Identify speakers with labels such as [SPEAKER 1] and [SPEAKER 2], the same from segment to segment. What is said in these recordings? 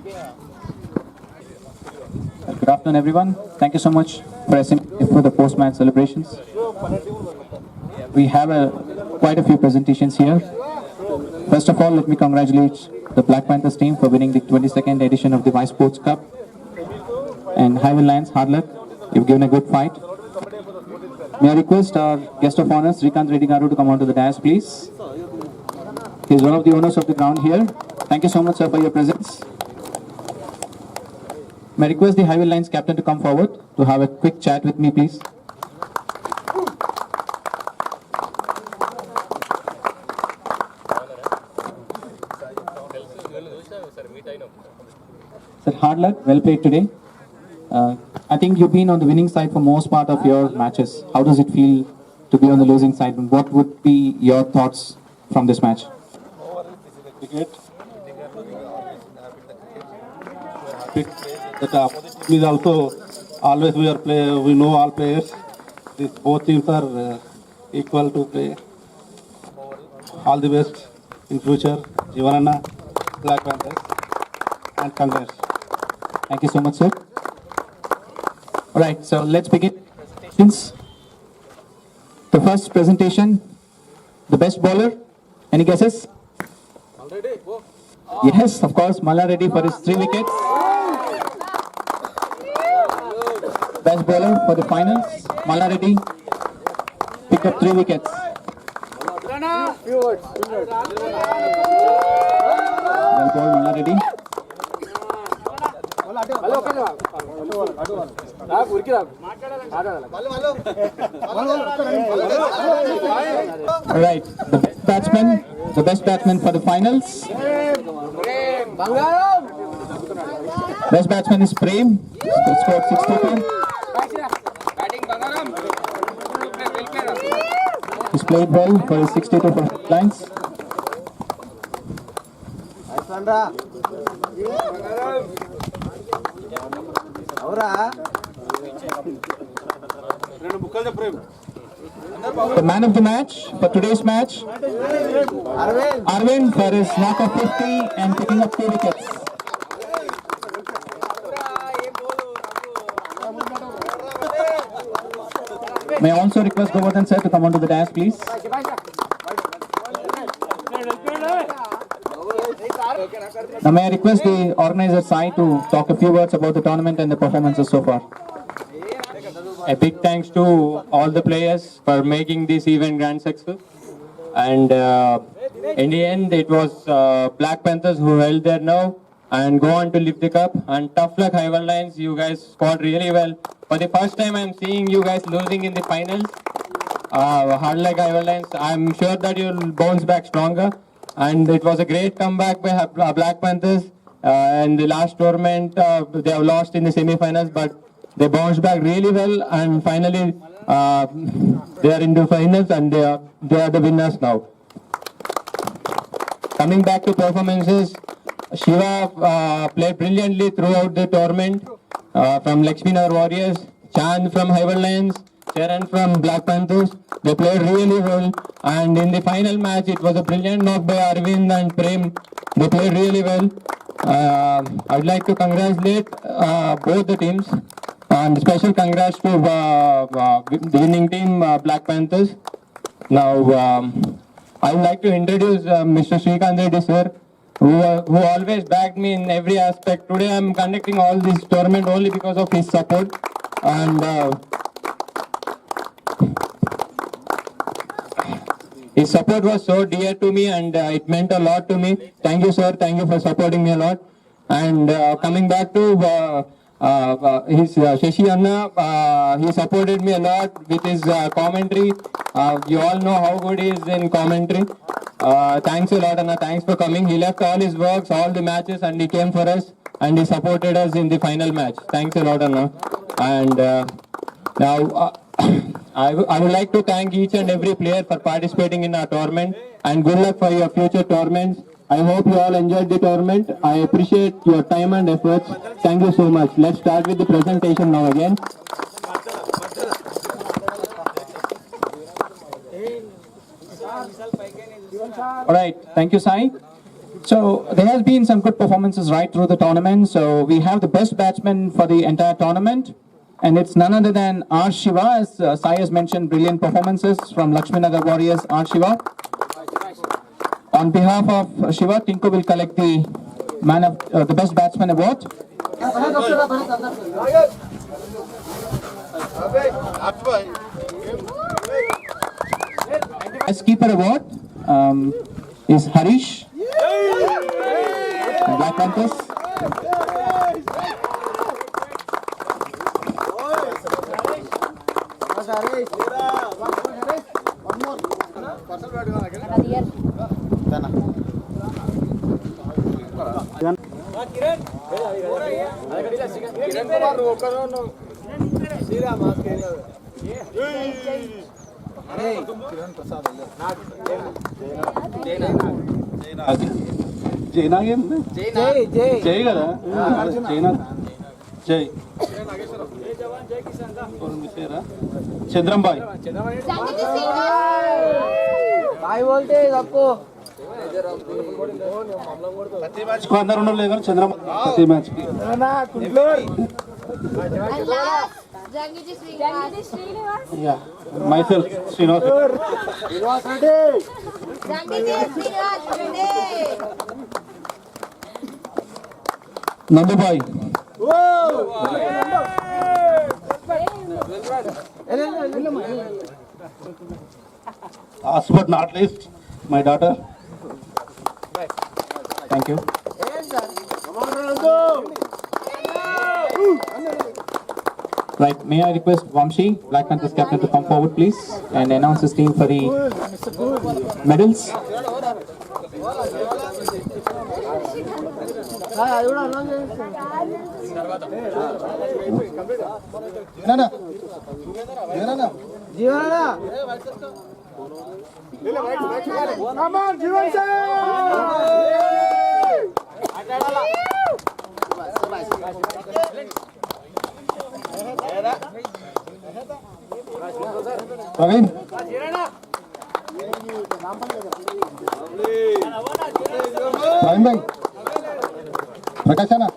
[SPEAKER 1] Good afternoon, everyone. Thank you so much for SMU for the post-match celebrations. We have quite a few presentations here. First of all, let me congratulate the Black Panthers team for winning the 22nd edition of the Vice Sports Cup. And Highland Lions, hard luck. You've given a good fight. May I request our guest of honor, Srikanth Reddy Garu, to come onto the dais, please. He is one of the owners of the ground here. Thank you so much, sir, for your presence. May I request the Highway Lines captain to come forward to have a quick chat with me, please. Sir, hard luck. Well played today. I think you've been on the winning side for most part of your matches. How does it feel to be on the losing side? And what would be your thoughts from this match?
[SPEAKER 2] Cricket. That opposite team is also always we know all players. These both teams are equal to play. All the best in future, Jivanana, Black Panthers, and congrats.
[SPEAKER 1] Thank you so much, sir. All right, so let's begin. The first presentation, the best bowler. Any guesses? Yes, of course, Malla Reddy for his 3 wickets. Best bowler for the finals, Malla Reddy picked up 3 wickets. Well bowled, Malla Reddy. All right, the best batsman for the finals. Best batsman is Prem. He scored 62. He's played well for his 62 for lines. The man of the match for today's match, Arvind for his knock of 50 and picking up 2 wickets. May I also request Govardhan sir to come onto the dais, please. Now may I request the organizer side to talk a few words about the tournament and the performances so far.
[SPEAKER 3] A big thanks to all the players for making this event grand success. And in the end, it was Black Panthers who held their nerve and go on to lift the cup. And tough luck, Highland Lions. You guys scored really well. For the first time, I'm seeing you guys losing in the finals. Hard luck, Highland Lions. I'm sure that you'll bounce back stronger. And it was a great comeback by Black Panthers. In the last tournament, they have lost in the semi-finals, but they bounced back really well, and finally they are in the finals, and they are the winners now. Coming back to performances, Shiva played brilliantly throughout the tournament from Lakshmi Nagar Warriors, Chand from Highland Lions, Charan from Black Panthers. They played really well, and in the final match, it was a brilliant knock by Arvind and Prem. They played really well. I would like to congratulate both the teams. And special congrats to the winning team, Black Panthers. Now, I would like to introduce Mr. Srikanth Reddy sir, who always backed me in every aspect. Today I am conducting all this tournament only because of his support. And his support was so dear to me, and it meant a lot to me. Thank you, sir. Thank you for supporting me a lot. And coming back to Shashi Anna, he supported me a lot with his commentary. You all know how good he is in commentary. Thanks a lot, Anna. Thanks for coming. He left all his works, all the matches, and he came for us, and he supported us in the final match. Thanks a lot, Anna. And now I would like to thank each and every player for participating in our tournament, and good luck for your future tournaments. I hope you all enjoyed the tournament. I appreciate your time and efforts. Thank you so much. Let's start with the presentation now again.
[SPEAKER 1] All right, thank you, Sai. So there has been some good performances right through the tournament. So we have the best batsman for the entire tournament, and it's none other than R. Shiva. As Sai has mentioned, brilliant performances from Lakshmanagar Warriors, R. Shiva. On behalf of Shiva, Tinku will collect the the best batsman award. Best keeper award is Harish. Black Panthers.
[SPEAKER 2] Naag ఏంది జై కదా జైనాగ్ జై చంద్రంబాయ్ ప్రతి match కు అందరు ఉండలేదు కానీ చంద్రబాబు ప్రతి మ్యాచ్ కి myself Srinivas
[SPEAKER 1] Nandubai.
[SPEAKER 2] Last but not least, my daughter.
[SPEAKER 1] Thank you. Right, may I request Vamshi, Black Panthers captain, to come forward, please, and announce his team for the medals. Praveen. Praveen bhai. Prakashana.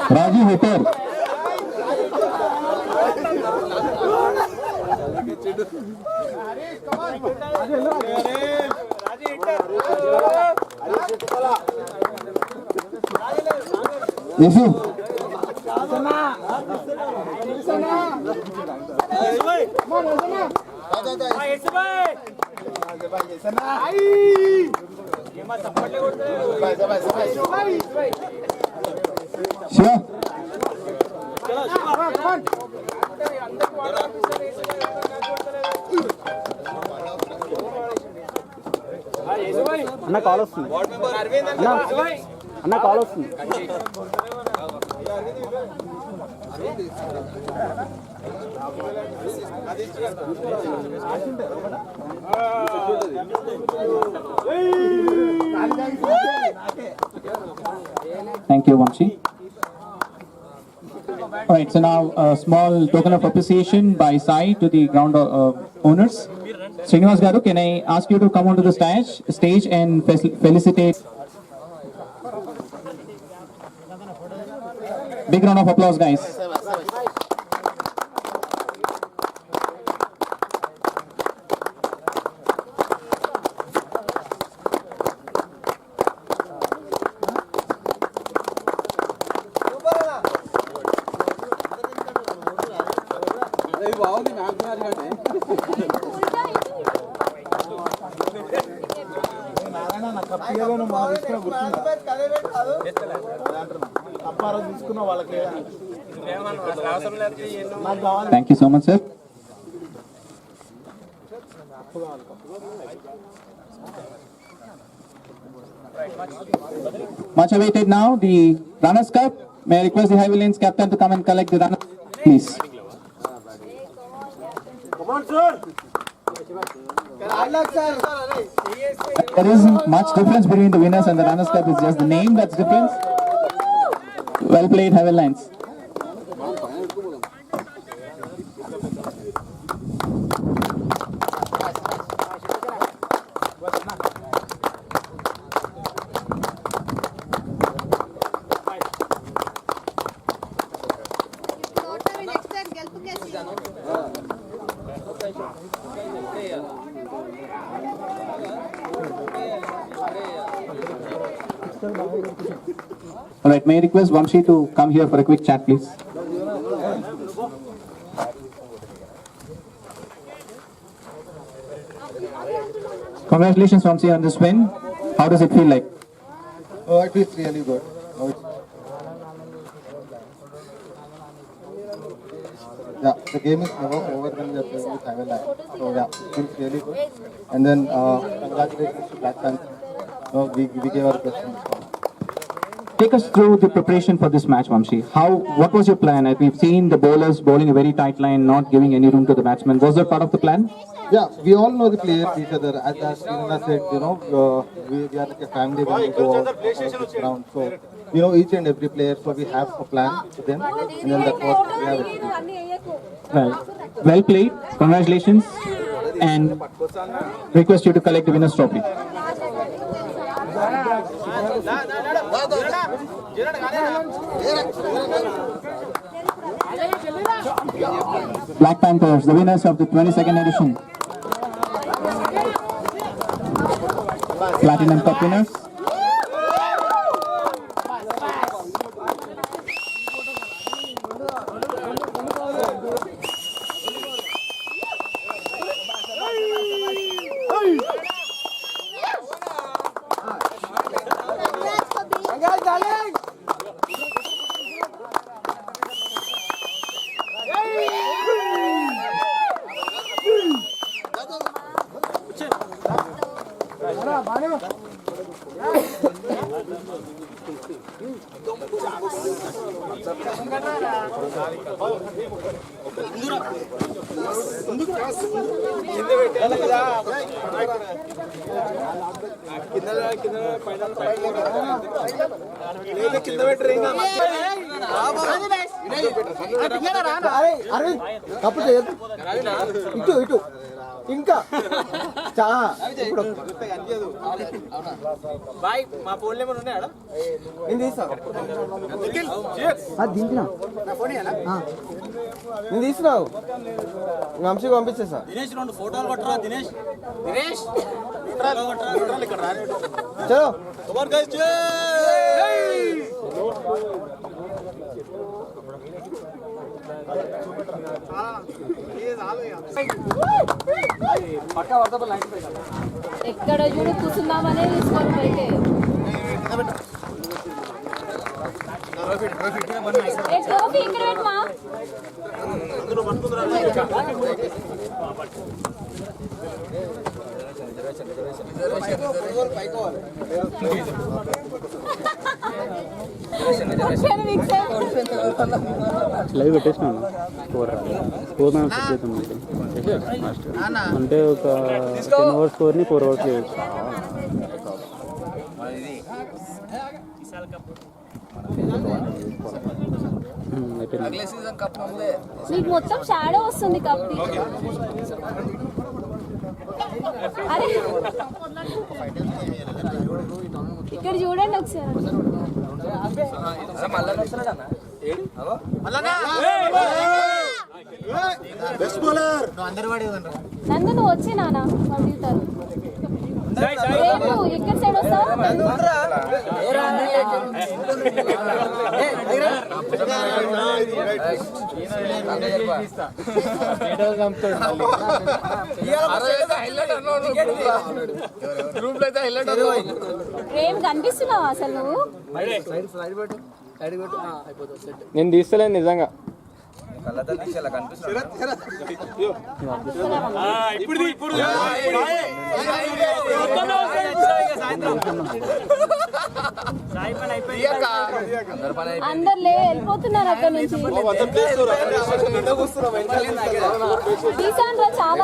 [SPEAKER 1] Raji Hooper. Yesu. Shiva.
[SPEAKER 4] అన్న call వస్తుంది అన్న call వస్తుంది
[SPEAKER 1] Thank you, Vamshi. All right, so now a small token of appreciation by Sai to the ground owners. Srinivas Garu, can I ask you to come onto the stage and felicitate? Big round of applause, guys. Thank you so much, sir. Much awaited now, the Runners Cup. May I request the Highway Lanes captain to come and collect the runners, please. There isn't much difference between the winners and the Runners Cup. It's just the name that's different. Well played, Highway Lines. All right, may I request Vamshi to come here for a quick chat, please? Congratulations, Vamshi, on this win. How does it feel like?
[SPEAKER 4] Oh, it feels really good. Yeah, the game is never over when we are playing with Highway Lines. So yeah, it feels really good. And then congratulations to Black Panther. We gave our best in this one.
[SPEAKER 1] Take us through the preparation for this match, Vamshi. What was your plan? We've seen the bowlers bowling a very tight line, not giving any room to the batsmen. Was that part of the plan?
[SPEAKER 4] Yeah, we all know the players, each other. As Srinivas said, we are like a family when we go out on this ground. So we know each and every player, so we have a plan to them, and then that's what we have achieved.
[SPEAKER 1] Well played. Congratulations. And request you to collect the winner's trophy. Black Panthers, the winners of the 22nd edition. Platinum Cup winners.
[SPEAKER 4] ఇటు ఇంకా ఇప్పుడు నేను తీసినావు వంశీకి పంపించేసా చలో
[SPEAKER 5] ఎక్కడ చూడు కూర్చుందామనే తీసుకోవాలి బయటే ట్రోఫీ ఇక్కడ పెట్టమా
[SPEAKER 6] లైవ్ పెట్టేసినాను ఫోర్ మ్యాన్స్ చేద్దాం అంటే ఒక 10 అవర్స్ స్కోర్ని 4 అవర్స్ చేయొచ్చు.
[SPEAKER 5] నీకు మొత్తం షాడో వస్తుంది కప్పి అరే ఇక్కడ చూడండి ఒకసారి నందు నువ్వు వచ్చి నాన్న వాళ్ళు దిగుతారు. రేపు ఎక్కడ సైడ్ వస్తావు? ఏం కనిపిస్తున్నావు అసలు నువ్వు?
[SPEAKER 3] నేను తీస్తలేను నిజంగా.
[SPEAKER 5] అందరు వెళ్ళిపోతున్నారు అక్కడ నుంచి. తీసాను రా చాలా.